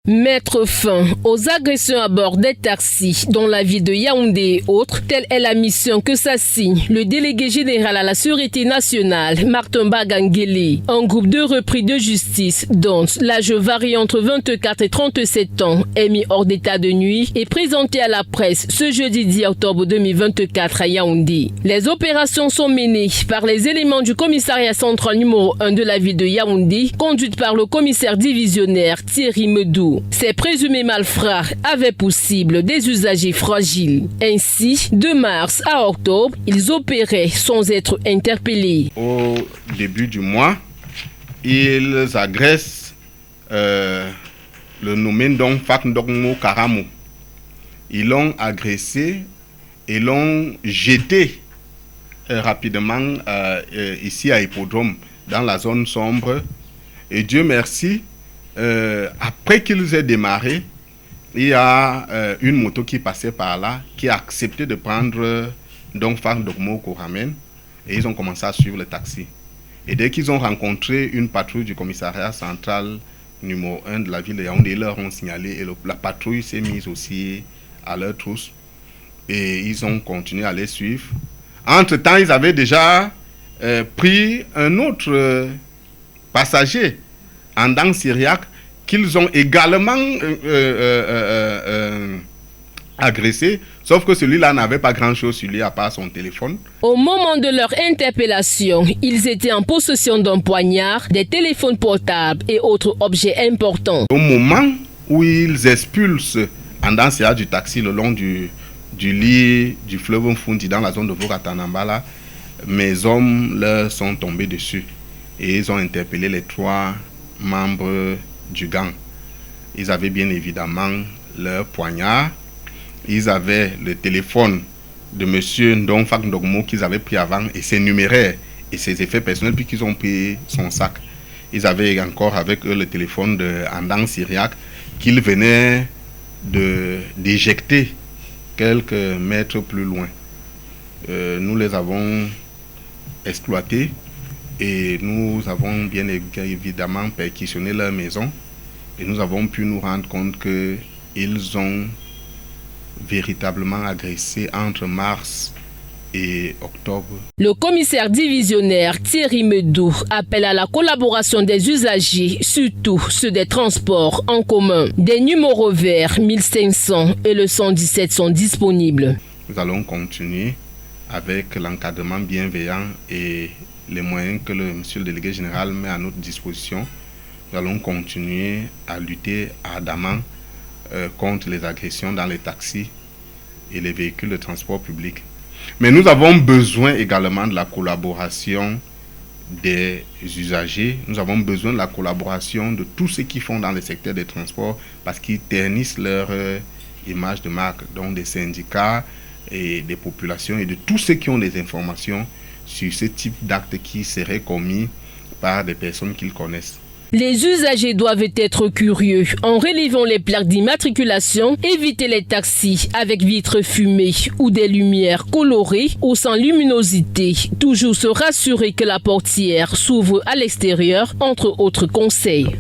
Mettre fin aux agressions à bord des taxis dans la ville de Yaoundé et autres, telle est la mission que s'assigne le délégué général à la Sûreté nationale, Martin Bagangeli. Un groupe de repris de justice dont l'âge varie entre 24 et 37 ans est mis hors d'état de nuit et présenté à la presse ce jeudi 10 octobre 2024 à Yaoundé. Les opérations sont menées par les éléments du commissariat central numéro 1 de la ville de Yaoundé, conduite par le commissaire divisionnaire Thierry Medou. Ces présumés malfrats avaient pour cible des usagers fragiles. Ainsi, de mars à octobre, ils opéraient sans être interpellés. Au début du mois, ils agressent le nommé Ndongfak Ndogmo Karamo. Ils l'ont agressé et l'ont jeté rapidement ici à Hippodrome, dans la zone sombre. Et Dieu merci, après qu'ils aient démarré, il y a une moto qui passait par là, qui a accepté de prendre Ndongfak Ndogmo Koramen, et ils ont commencé à suivre le taxi. Et dès qu'ils ont rencontré une patrouille du commissariat central numéro 1 de la ville de Yaoundé, ils leur ont signalé, et la patrouille s'est mise aussi à leur trousse, et ils ont continué à les suivre. Entre-temps, ils avaient déjà pris un autre passager en dents syriaque qu'ils ont également agressé, sauf que celui-là n'avait pas grand-chose sur lui à part son téléphone. Au moment de leur interpellation, ils étaient en possession d'un poignard, des téléphones portables et autres objets importants. Au moment où ils expulsent en dents syriaque du taxi le long du lit du fleuve Mfundi dans la zone de Voratanambala, mes hommes leur sont tombés dessus et ils ont interpellé les 3 membres du gang. Ils avaient bien évidemment leur poignard, ils avaient le téléphone de monsieur Ndongfak Ndogmo qu'ils avaient pris avant et ses numéraires et ses effets personnels, puis qu'ils ont pris son sac. Ils avaient encore avec eux le téléphone de Andang Syriac qu'ils venaient d'éjecter quelques mètres plus loin. Nous les avons exploités et nous avons bien évidemment perquisitionné leur maison et nous avons pu nous rendre compte qu'ils ont véritablement agressé entre mars et octobre. Le commissaire divisionnaire Thierry Medou appelle à la collaboration des usagers, surtout ceux des transports en commun. Des numéros verts 1500 et le 117 sont disponibles. Nous allons continuer avec l'encadrement bienveillant et les moyens que monsieur le délégué général met à notre disposition. Nous allons continuer à lutter ardemment contre les agressions dans les taxis et les véhicules de transport public. Mais nous avons besoin également de la collaboration des usagers. Nous avons besoin de la collaboration de tous ceux qui font dans le secteur des transports parce qu'ils ternissent leur image de marque, donc des syndicats et des populations et de tous ceux qui ont des informations sur ce type d'actes qui seraient commis par des personnes qu'ils connaissent. Les usagers doivent être curieux en relevant les plaques d'immatriculation, éviter les taxis avec vitres fumées ou des lumières colorées ou sans luminosité. Toujours se rassurer que la portière s'ouvre à l'extérieur, entre autres conseils.